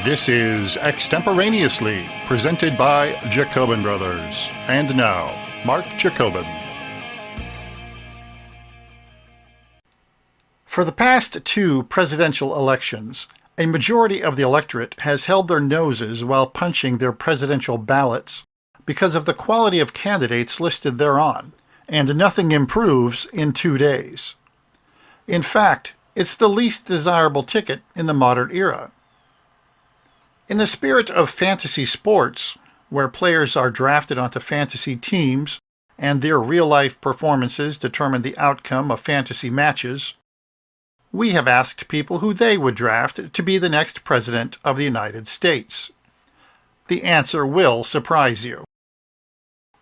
This is Extemporaneously, presented by Jacobin Brothers. And now, Mark Jacobin. For the past two presidential elections, a majority of the electorate has held their noses while punching their presidential ballots because of the quality of candidates listed thereon, and nothing improves in 2 days. In fact, it's the least desirable ticket in the modern era. In the spirit of fantasy sports, where players are drafted onto fantasy teams and their real-life performances determine the outcome of fantasy matches, we have asked people who they would draft to be the next President of the United States. The answer will surprise you.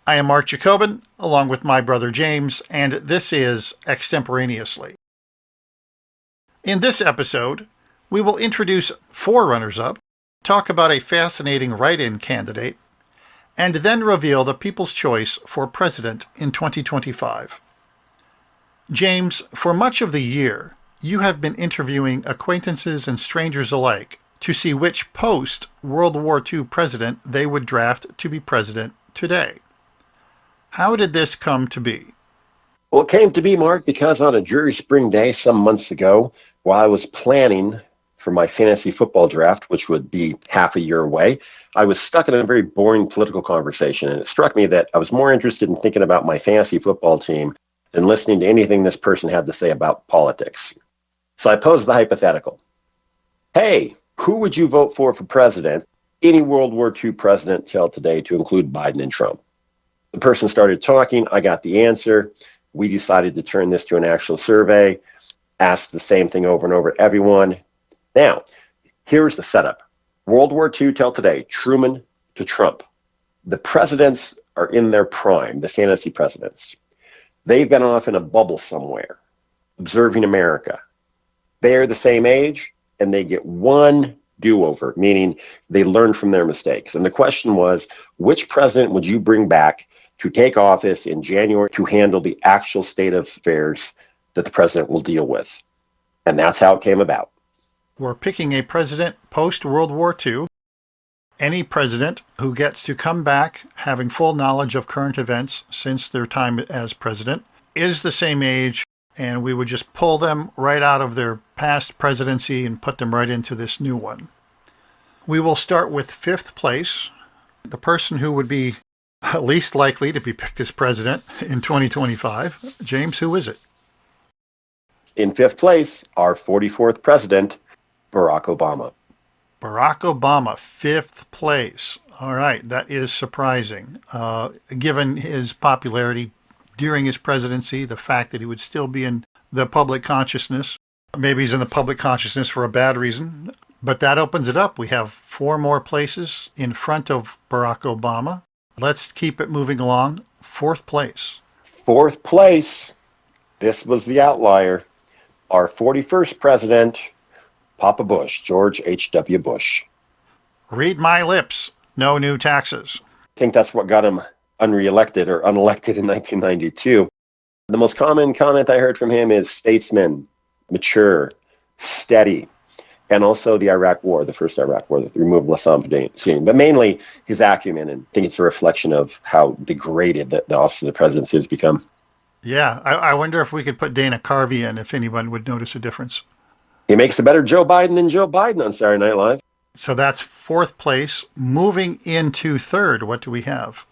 I am Mark Jacobin, along with my brother James, and this is Extemporaneously. In this episode, we will introduce 4 runners-up, talk about a fascinating write-in candidate, and then reveal the people's choice for president in 2025. James, for much of the year, you have been interviewing acquaintances and strangers alike to see which post-World War II president they would draft to be president today. How did this come to be? Well, it came to be, Mark, because on a dreary spring day some months ago, while I was planning for my fantasy football draft, which would be half a year away, I was stuck in a very boring political conversation, and it struck me that I was more interested in thinking about my fantasy football team than listening to anything this person had to say about politics. So I posed the hypothetical. Hey, who would you vote for president, any World War II president till today, to include Biden and Trump? The person started talking. I got the answer. We decided to turn this to an actual survey, asked the same thing over and over to everyone. Now, here's the setup. World War II till today, Truman to Trump. The presidents are in their prime, the fantasy presidents. They've been off in a bubble somewhere, observing America. They're the same age, and they get one do-over, meaning they learn from their mistakes. And the question was, which president would you bring back to take office in January to handle the actual state of affairs that the president will deal with? And that's how it came about. We're picking a president post-World War II, any president who gets to come back having full knowledge of current events since their time as president, is the same age, and we would just pull them right out of their past presidency and put them right into this new one. We will start with 5th place, the person who would be least likely to be picked as president in 2025. James, who is it? In 5th place, our 44th president, Barack Obama. Barack Obama, 5th place. All right, that is surprising. Given his popularity during his presidency, the fact that he would still be in the public consciousness. Maybe he's in the public consciousness for a bad reason, but that opens it up. We have 4 more places in front of Barack Obama. Let's keep it moving along. 4th place. 4th place, this was the outlier. Our 41st president, Papa Bush, George H.W. Bush. Read my lips. No new taxes. I think that's what got him unreelected or unelected in 1992. The most common comment I heard from him is statesman, mature, steady, and also the Iraq War, the first Iraq War, the removal of Saddam Hussein. But mainly his acumen, and I think it's a reflection of how degraded the office of the presidency has become. Yeah, I wonder if we could put Dana Carvey in, if anyone would notice a difference. He makes a better Joe Biden than Joe Biden on Saturday Night Live. So that's 4th place. Moving into 3rd, what do we have?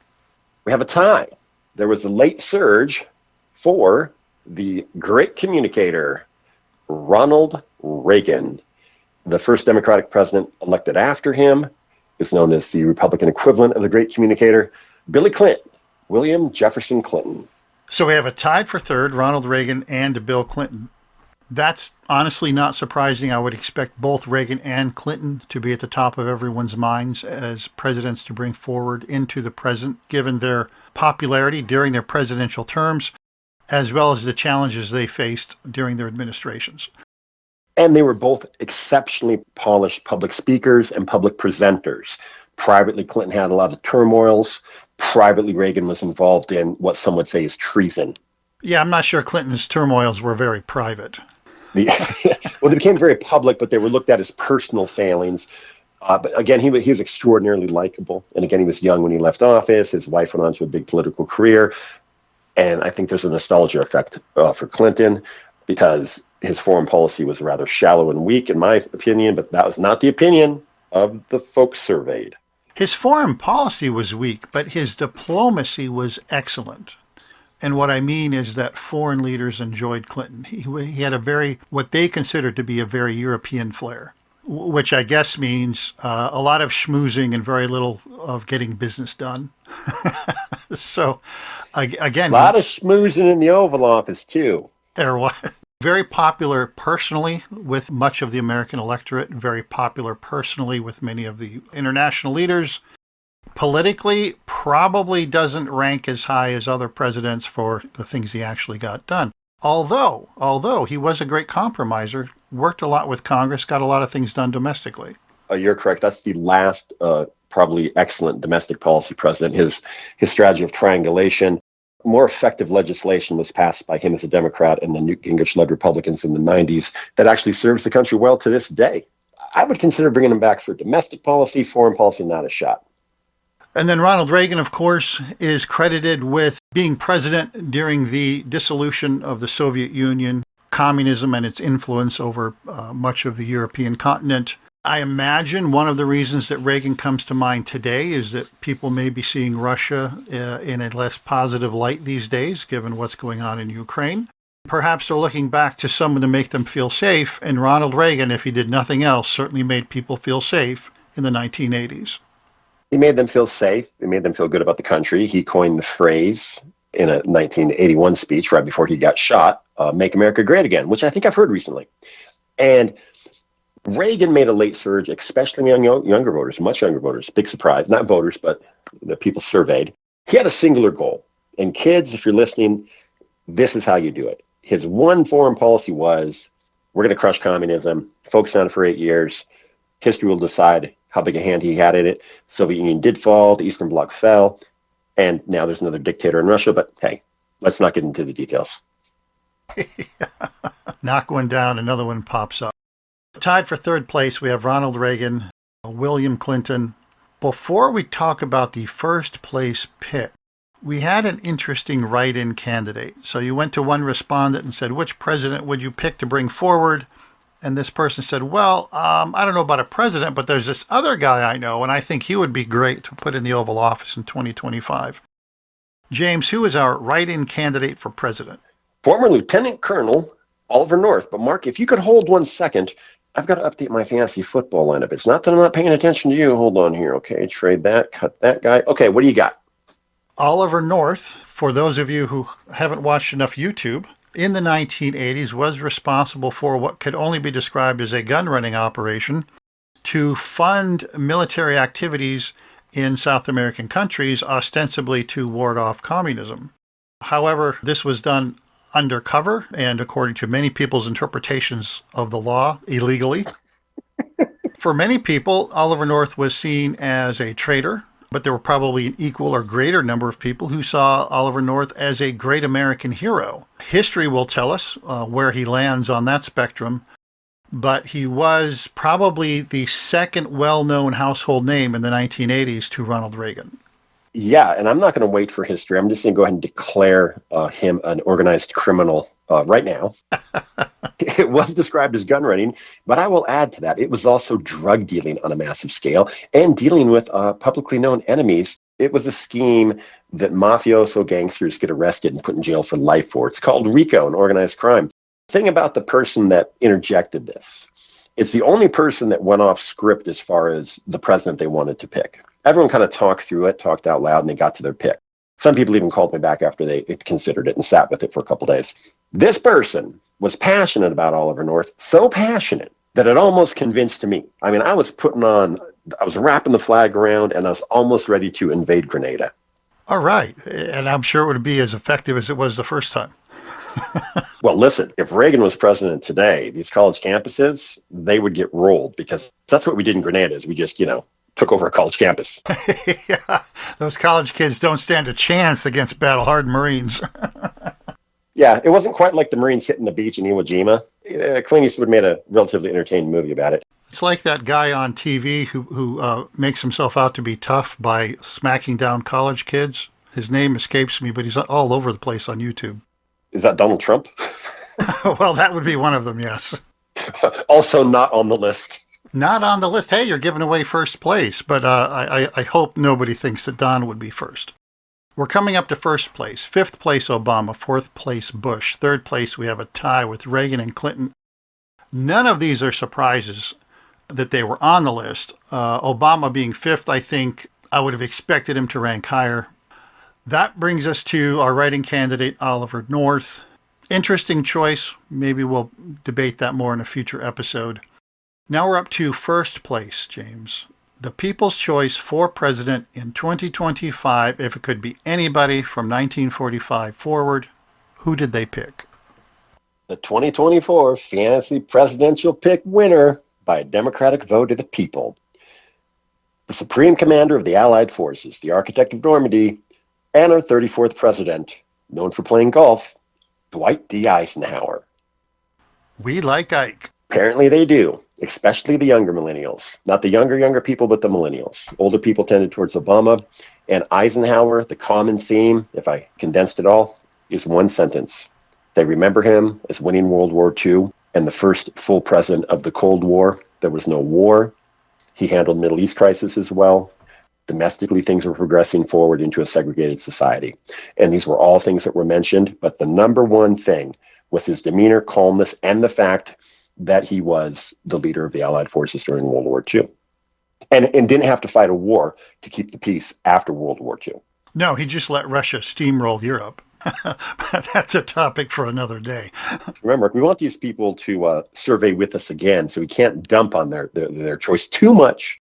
We have a tie. There was a late surge for the great communicator, Ronald Reagan. The first Democratic president elected after him is known as the Republican equivalent of the great communicator, Billy Clinton, William Jefferson Clinton. So we have a tied for 3rd, Ronald Reagan and Bill Clinton. That's honestly not surprising. I would expect both Reagan and Clinton to be at the top of everyone's minds as presidents to bring forward into the present, given their popularity during their presidential terms, as well as the challenges they faced during their administrations. And they were both exceptionally polished public speakers and public presenters. Privately, Clinton had a lot of turmoils. Privately, Reagan was involved in what some would say is treason. Yeah, I'm not sure Clinton's turmoils were very private. Well, they became very public, but they were looked at as personal failings. But again, he was extraordinarily likable. And again, he was young when he left office. His wife went on to a big political career. And I think there's a nostalgia effect for Clinton because his foreign policy was rather shallow and weak, in my opinion, but that was not the opinion of the folks surveyed. His foreign policy was weak, but his diplomacy was excellent. And what I mean is that foreign leaders enjoyed Clinton. He had what they considered to be a very European flair, which I guess means a lot of schmoozing and very little of getting business done. So, again, a lot of schmoozing in the Oval Office, too. There was. Very popular personally with much of the American electorate, very popular personally with many of the international leaders. Politically, probably doesn't rank as high as other presidents for the things he actually got done. Although he was a great compromiser, worked a lot with Congress, got a lot of things done domestically. You're correct. That's the last probably excellent domestic policy president. His strategy of triangulation, more effective legislation was passed by him as a Democrat and the Newt Gingrich-led Republicans in the 90s that actually serves the country well to this day. I would consider bringing him back for domestic policy, foreign policy, not a shot. And then Ronald Reagan, of course, is credited with being president during the dissolution of the Soviet Union, communism and its influence over much of the European continent. I imagine one of the reasons that Reagan comes to mind today is that people may be seeing Russia in a less positive light these days, given what's going on in Ukraine. Perhaps they're looking back to someone to make them feel safe, and Ronald Reagan, if he did nothing else, certainly made people feel safe in the 1980s. He made them feel safe. He made them feel good about the country. He coined the phrase in a 1981 speech right before he got shot, "Make America Great Again," which I think I've heard recently. And Reagan made a late surge, especially among younger voters, much younger voters. Big surprise. Not voters, but the people surveyed. He had a singular goal. And kids, if you're listening, this is how you do it. His one foreign policy was, we're going to crush communism, focus on it for 8 years. History will decide how big a hand he had in it. Soviet Union did fall, the Eastern Bloc fell, and now there's another dictator in Russia. But hey, let's not get into the details. Knock one down, another one pops up. Tied for third place, we have Ronald Reagan, William Clinton. Before we talk about the first place pick, we had an interesting write-in candidate. So you went to one respondent and said, which president would you pick to bring forward? And this person said, well, I don't know about a president, but there's this other guy I know, and I think he would be great to put in the Oval Office in 2025. James, who is our write-in candidate for president? Former Lieutenant Colonel Oliver North. But Mark, if you could hold 1 second, I've got to update my fantasy football lineup. It's not that I'm not paying attention to you. Hold on here. Okay, trade that, cut that guy. Okay, what do you got? Oliver North, for those of you who haven't watched enough YouTube, in the 1980s was responsible for what could only be described as a gun-running operation to fund military activities in South American countries, ostensibly to ward off communism. However, this was done undercover and, according to many people's interpretations of the law, illegally. For many people, Oliver North was seen as a traitor, but there were probably an equal or greater number of people who saw Oliver North as a great American hero. History will tell us where he lands on that spectrum, but he was probably the second well-known household name in the 1980s to Ronald Reagan. Yeah, and I'm not going to wait for history. I'm just going to go ahead and declare him an organized criminal right now. It was described as gun running, but I will add to that. It was also drug dealing on a massive scale and dealing with publicly known enemies. It was a scheme that mafioso gangsters get arrested and put in jail for life for. It's called RICO, an organized crime. The thing about the person that interjected this, it's the only person that went off script as far as the president they wanted to pick. Everyone kind of talked through it, talked out loud, and they got to their pick. Some people even called me back after they considered it and sat with it for a couple days. This person was passionate about Oliver North, so passionate that it almost convinced me. I mean, I was wrapping the flag around, and I was almost ready to invade Grenada. All right. And I'm sure it would be as effective as it was the first time. Well, listen, if Reagan was president today, these college campuses, they would get rolled because that's what we did in Grenada is we just, took over a college campus. Yeah, those college kids don't stand a chance against battle-hardened Marines. Yeah, it wasn't quite like the Marines hitting the beach in Iwo Jima. Clint Eastwood made a relatively entertaining movie about it. It's like that guy on TV who makes himself out to be tough by smacking down college kids. His name escapes me, but he's all over the place on YouTube. Is that Donald Trump? Well, that would be one of them, yes. Also not on the list. Not on the list. Hey, you're giving away first place, but I hope nobody thinks that Don would be first. We're coming up to first place. Fifth place, Obama. Fourth place, Bush. Third place, we have a tie with Reagan and Clinton. None of these are surprises that they were on the list. Obama being fifth, I think I would have expected him to rank higher. That brings us to our writing candidate, Oliver North. Interesting choice. Maybe we'll debate that more in a future episode. Now we're up to first place, James. The people's choice for president in 2025, if it could be anybody from 1945 forward, who did they pick? The 2024 fantasy presidential pick winner by a Democratic vote of the people. The Supreme Commander of the Allied Forces, the Architect of Normandy, and our 34th president, known for playing golf, Dwight D. Eisenhower. We like Ike. Apparently they do, especially the younger millennials. Not the younger people, but the millennials. Older people tended towards Obama. And Eisenhower, the common theme, if I condensed it all, is one sentence. They remember him as winning World War II and the first full president of the Cold War. There was no war. He handled Middle East crisis as well. Domestically, things were progressing forward into a segregated society. And these were all things that were mentioned. But the number one thing was his demeanor, calmness, and the fact that he was the leader of the Allied forces during World War II. And didn't have to fight a war to keep the peace after World War II. No, he just let Russia steamroll Europe. But that's a topic for another day. Remember, we want these people to survey with us again, so we can't dump on their choice too much.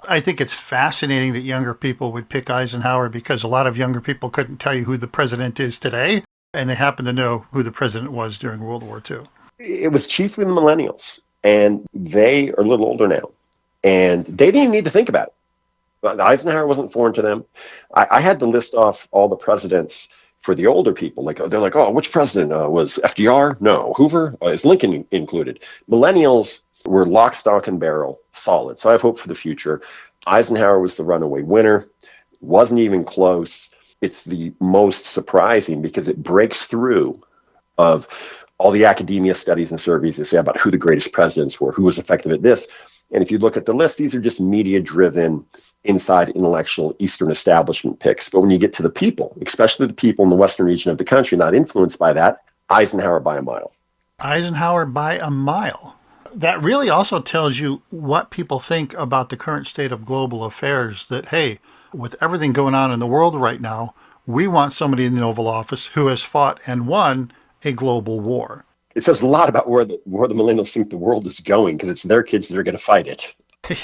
I think it's fascinating that younger people would pick Eisenhower because a lot of younger people couldn't tell you who the president is today, and they happen to know who the president was during World War II. It was chiefly the millennials, and they are a little older now, and they didn't even need to think about it. But Eisenhower wasn't foreign to them. I had to list off all the presidents for the older people. Like they're like, oh, which president was FDR? No. Hoover? Is Lincoln included? Millennials were lock, stock, and barrel, solid. So I have hope for the future. Eisenhower was the runaway winner. Wasn't even close. It's the most surprising because it breaks through of all the academia studies and surveys that say about who the greatest presidents were, who was effective at this. And if you look at the list, these are just media-driven, inside intellectual Eastern establishment picks. But when you get to the people, especially the people in the Western region of the country not influenced by that, Eisenhower by a mile. Eisenhower by a mile. That really also tells you what people think about the current state of global affairs, that, hey, with everything going on in the world right now, we want somebody in the Oval Office who has fought and won a global war. It says a lot about where the millennials think the world is going because it's their kids that are going to fight it.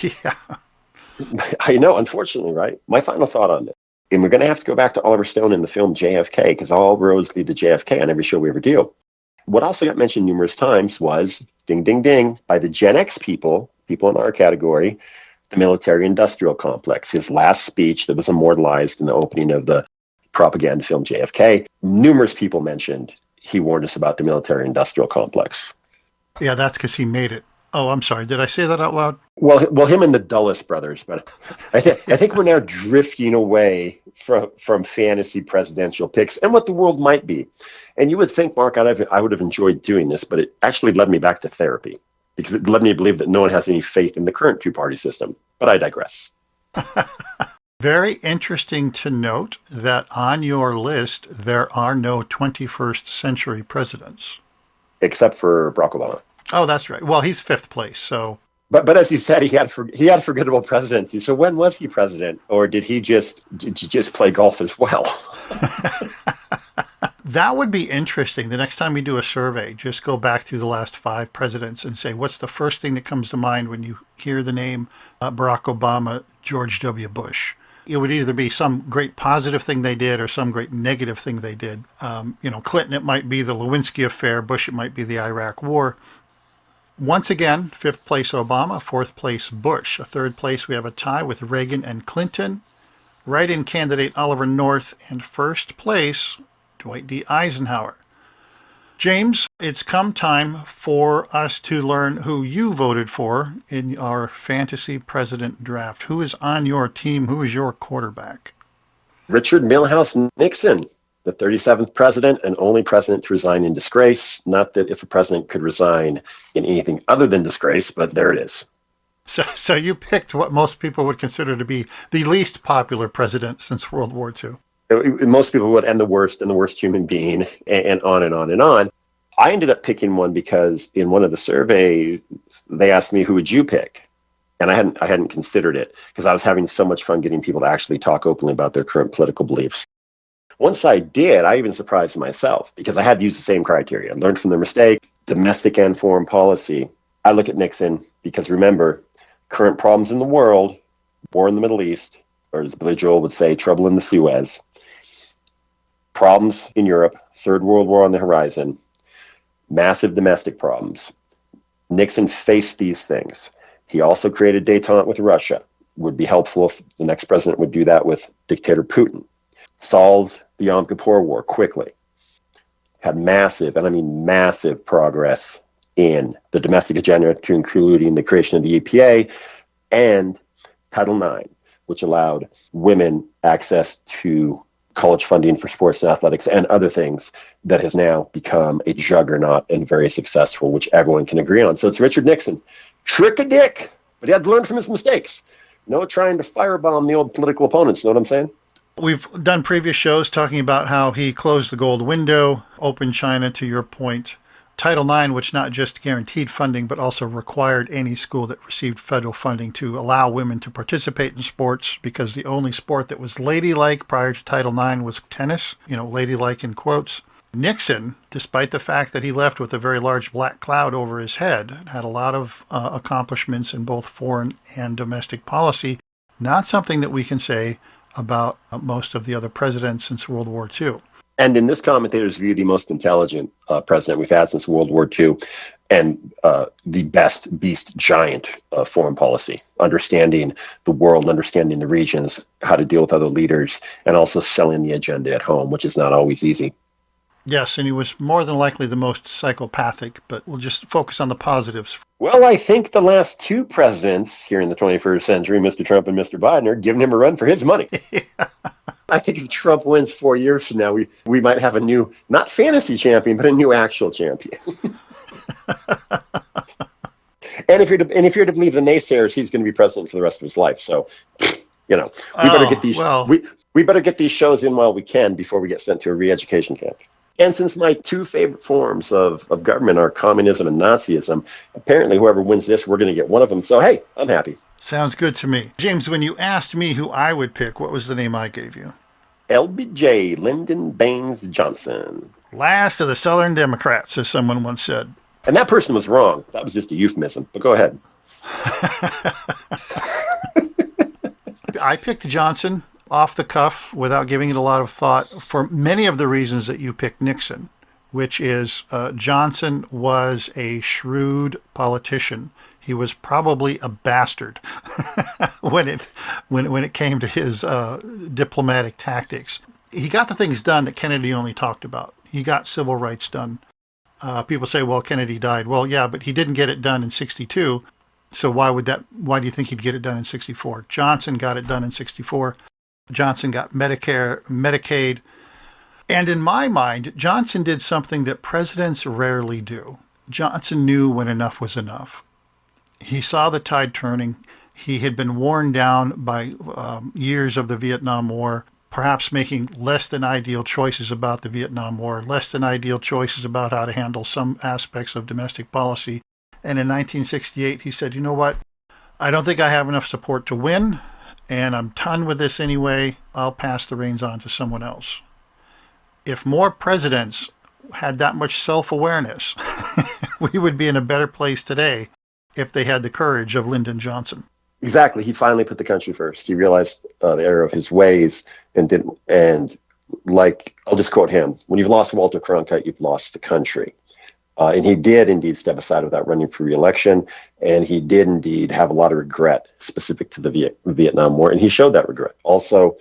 Yeah. I know, unfortunately, right? My final thought on this, and we're going to have to go back to Oliver Stone in the film JFK because all roads lead to JFK on every show we ever do. What also got mentioned numerous times was, ding, ding, ding, by the Gen X people in our category, the military-industrial complex. His last speech that was immortalized in the opening of the propaganda film JFK, numerous people mentioned he warned us about the military-industrial complex. Yeah, that's because he made it. Oh, I'm sorry. Did I say that out loud? Well, him and the Dulles brothers, but I think we're now drifting away from fantasy presidential picks and what the world might be. And you would think, Mark, I would have enjoyed doing this, but it actually led me back to therapy because it led me to believe that no one has any faith in the current two-party system. But I digress. Very interesting to note that on your list, there are no 21st century presidents. Except for Barack Obama. Oh, that's right. Well, he's fifth place, so. But as you said, he had a forgettable presidency. So when was he president, or did he just play golf as well? That would be interesting. The next time we do a survey, just go back through the last 5 presidents and say, what's the first thing that comes to mind when you hear the name Barack Obama, George W. Bush? It would either be some great positive thing they did or some great negative thing they did. Clinton, it might be the Lewinsky affair. Bush, it might be the Iraq War. Once again, 5th place Obama, 4th place Bush. A 3rd place, we have a tie with Reagan and Clinton. Write-in candidate Oliver North, and 1st place, Dwight D. Eisenhower. James, it's come time for us to learn who you voted for in our fantasy president draft. Who is on your team? Who is your quarterback? Richard Milhouse Nixon, the 37th president and only president to resign in disgrace. Not that if a president could resign in anything other than disgrace, but there it is. So you picked what most people would consider to be the least popular president since World War II. Most people would, and the worst human being, and on and on and on. I ended up picking one because in one of the surveys, they asked me, who would you pick? And I hadn't considered it because I was having so much fun getting people to actually talk openly about their current political beliefs. Once I did, I even surprised myself because I had to use the same criteria. I learned from their mistake, domestic and foreign policy. I look at Nixon because remember, current problems in the world, war in the Middle East, or as Billy Joel would say, trouble in the Suez, problems in Europe, Third World War on the horizon, massive domestic problems. Nixon faced these things. He also created détente with Russia. Would be helpful if the next president would do that with dictator Putin. Solved the Yom Kippur War quickly. Had massive, and I mean massive progress in the domestic agenda, to including the creation of the EPA and Title IX, which allowed women access to college funding for sports and athletics and other things that has now become a juggernaut and very successful, which everyone can agree on. So it's Richard Nixon. Trick a dick, but he had to learn from his mistakes. No trying to firebomb the old political opponents, know what I'm saying? We've done previous shows talking about how he closed the gold window, opened China, to your point. Title IX, which not just guaranteed funding, but also required any school that received federal funding to allow women to participate in sports, because the only sport that was ladylike prior to Title IX was tennis, ladylike in quotes. Nixon, despite the fact that he left with a very large black cloud over his head, had a lot of accomplishments in both foreign and domestic policy, not something that we can say about most of the other presidents since World War II. And in this commentator's view, the most intelligent president we've had since World War II, and the best beast giant foreign policy, understanding the world, understanding the regions, how to deal with other leaders, and also selling the agenda at home, which is not always easy. Yes, and he was more than likely the most psychopathic, but we'll just focus on the positives. Well, I think the last two presidents here in the 21st century, Mr. Trump and Mr. Biden, are giving him a run for his money. I think if Trump wins 4 years from now, we might have a new, not fantasy champion, but a new actual champion. And if you're to believe the naysayers, he's going to be president for the rest of his life. So, we better get these we better get these shows in while we can before we get sent to a re-education camp. And since my two favorite forms of government are communism and Nazism, apparently whoever wins this, we're going to get one of them. So, hey, I'm happy. Sounds good to me. James, when you asked me who I would pick, what was the name I gave you? LBJ, Lyndon Baines Johnson. Last of the Southern Democrats, as someone once said. And that person was wrong. That was just a euphemism. But go ahead. I picked Johnson off the cuff without giving it a lot of thought for many of the reasons that you picked Nixon, which is Johnson was a shrewd politician. He was probably a bastard when it came to his diplomatic tactics. He got the things done that Kennedy only talked about. He got civil rights done. People say, well, Kennedy died. Well, yeah, but he didn't get it done in 62. So why do you think he'd get it done in 64? Johnson got it done in 64. Johnson got Medicare, Medicaid. And in my mind, Johnson did something that presidents rarely do. Johnson knew when enough was enough. He saw the tide turning. He had been worn down by years of the Vietnam War, perhaps making less than ideal choices about the Vietnam War, less than ideal choices about how to handle some aspects of domestic policy. And in 1968, he said, you know what? I don't think I have enough support to win, and I'm done with this anyway. I'll pass the reins on to someone else. If more presidents had that much self-awareness, we would be in a better place today if they had the courage of Lyndon Johnson. Exactly. He finally put the country first. He realized the error of his ways and like, I'll just quote him, when you've lost Walter Cronkite, you've lost the country. And he did indeed step aside without running for re-election. And he did indeed have a lot of regret specific to the Vietnam War. And he showed that regret. Also,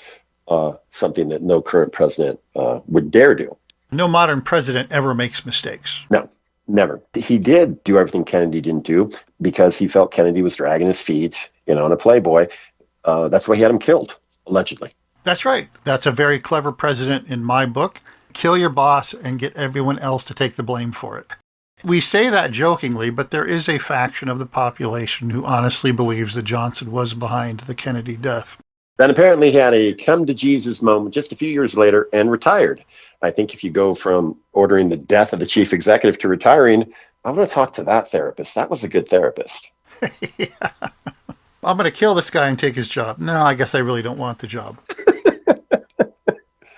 something that no current president would dare do. No modern president ever makes mistakes. No, never. He did do everything Kennedy didn't do because he felt Kennedy was dragging his feet, on a Playboy. That's why he had him killed, allegedly. That's right. That's a very clever president in my book. Kill your boss and get everyone else to take the blame for it. We say that jokingly, but there is a faction of the population who honestly believes that Johnson was behind the Kennedy death. Then apparently he had a come to Jesus moment just a few years later and retired. I think if you go from ordering the death of the chief executive to retiring, I'm going to talk to that therapist. That was a good therapist. Yeah. I'm going to kill this guy and take his job. No, I guess I really don't want the job.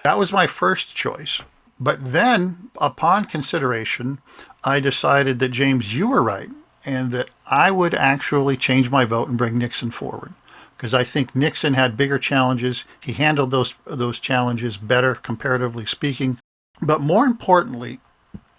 That was my first choice. But then, upon consideration, I decided that, James, you were right, and that I would actually change my vote and bring Nixon forward. Because I think Nixon had bigger challenges. He handled those challenges better, comparatively speaking. But more importantly,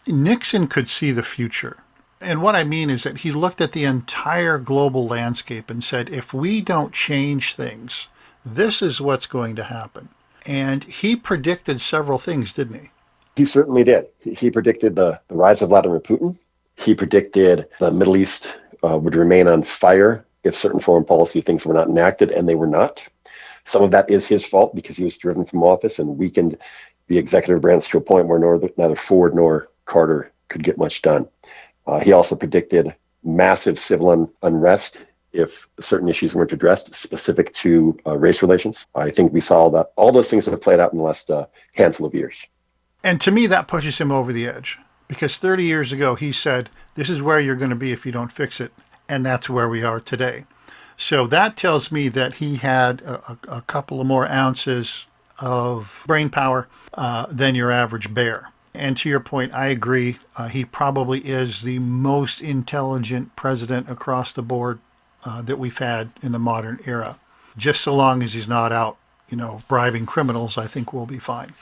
Nixon could see the future. And what I mean is that he looked at the entire global landscape and said, if we don't change things, this is what's going to happen. And he predicted several things, didn't he? He certainly did. He predicted the rise of Vladimir Putin. He predicted the Middle East would remain on fire if certain foreign policy things were not enacted, and they were not. Some of that is his fault because he was driven from office and weakened the executive branch to a point where neither Ford nor Carter could get much done. He also predicted massive civil unrest if certain issues weren't addressed, specific to race relations. I think we saw that all those things have played out in the last handful of years. And to me, that pushes him over the edge. Because 30 years ago, he said, this is where you're going to be if you don't fix it. And that's where we are today. So that tells me that he had a couple of more ounces of brain power than your average bear. And to your point, I agree. He probably is the most intelligent president across the board that we've had in the modern era. Just so long as he's not out, bribing criminals, I think we'll be fine.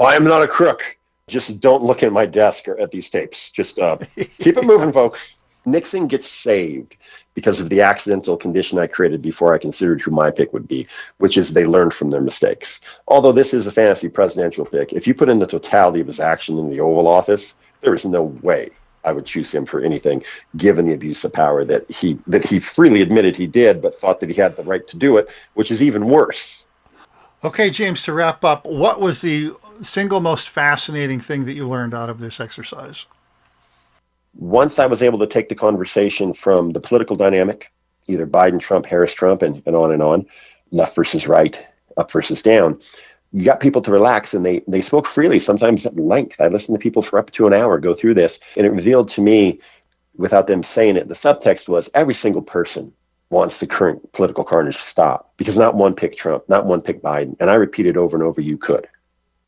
I am not a crook. Just don't look at my desk or at these tapes. Just keep it moving, folks. Nixon gets saved because of the accidental condition I created before I considered who my pick would be, which is they learned from their mistakes. Although this is a fantasy presidential pick, if you put in the totality of his action in the Oval Office, there is no way I would choose him for anything, given the abuse of power that he freely admitted he did, but thought that he had the right to do it, which is even worse. Okay, James, to wrap up, what was the single most fascinating thing that you learned out of this exercise? Once I was able to take the conversation from the political dynamic, either Biden, Trump, Harris, Trump, and on, left versus right, up versus down, you got people to relax, and they spoke freely, sometimes at length. I listened to people for up to an hour go through this, and it revealed to me, without them saying it, the subtext was every single person wants the current political carnage to stop, because not one picked Trump, not one picked Biden. And I repeated over and over, you could.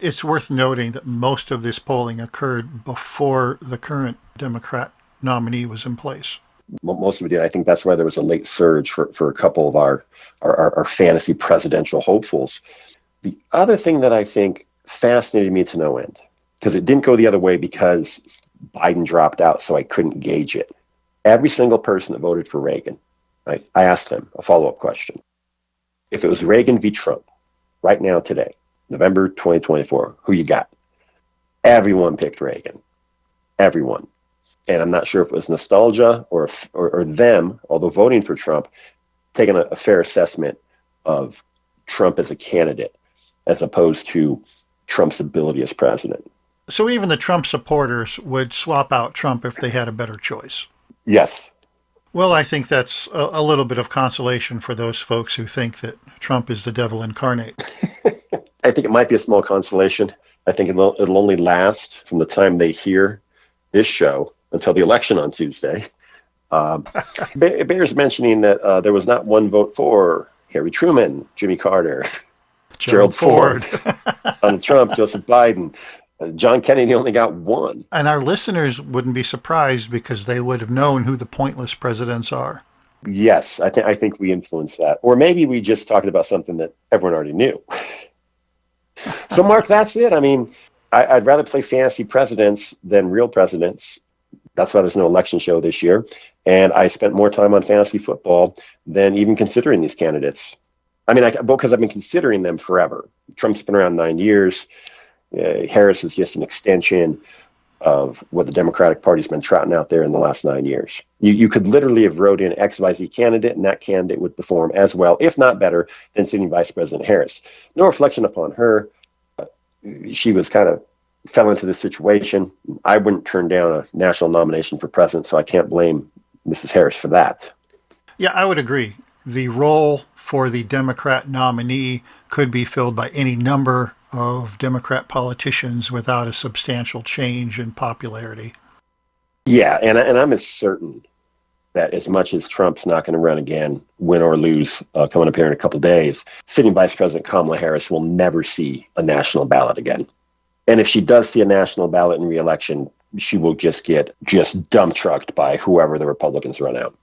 It's worth noting that most of this polling occurred before the current Democrat nominee was in place. Most of it did. I think that's why there was a late surge for a couple of our fantasy presidential hopefuls. The other thing that I think fascinated me to no end, because it didn't go the other way because Biden dropped out, so I couldn't gauge it. Every single person that voted for Reagan, I asked them a follow-up question. If it was Reagan v. Trump, right now, today, November 2024, who you got? Everyone picked Reagan. Everyone. And I'm not sure if it was nostalgia or them, although voting for Trump, taking a fair assessment of Trump as a candidate as opposed to Trump's ability as president. So even the Trump supporters would swap out Trump if they had a better choice. Yes. Well, I think that's a little bit of consolation for those folks who think that Trump is the devil incarnate. I think it might be a small consolation. I think it'll only last from the time they hear this show until the election on Tuesday. Bears mentioning that there was not one vote for Harry Truman, Jimmy Carter, Gerald Ford, Donald Trump, Joseph Biden. John Kennedy only got one. And our listeners wouldn't be surprised because they would have known who the pointless presidents are. Yes, I think we influenced that. Or maybe we just talked about something that everyone already knew. So, Mark, that's it. I mean, I'd rather play fantasy presidents than real presidents. That's why there's no election show this year. And I spent more time on fantasy football than even considering these candidates. I mean, because I've been considering them forever. Trump's been around 9 years. Harris is just an extension of what the Democratic Party's been trotting out there in the last 9 years. You could literally have wrote in XYZ candidate, and that candidate would perform as well, if not better, than sitting Vice President Harris. No reflection upon her. She was kind of fell into this situation. I wouldn't turn down a national nomination for president, so I can't blame Mrs. Harris for that. Yeah, I would agree. The role for the Democrat nominee could be filled by any number of Democrat politicians without a substantial change in popularity. Yeah, and I'm as certain that as much as Trump's not going to run again, win or lose, coming up here in a couple of days, sitting Vice President Kamala Harris will never see a national ballot again. And if she does see a national ballot in re-election, she will just get dump trucked by whoever the Republicans run out.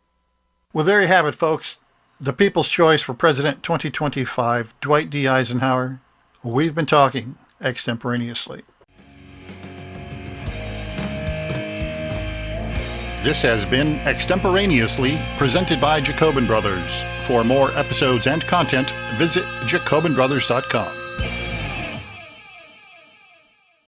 Well, there you have it, folks. The People's Choice for President 2025, Dwight D. Eisenhower. We've been talking extemporaneously. This has been Extemporaneously, presented by Jacobin Brothers. For more episodes and content, visit jacobinbrothers.com.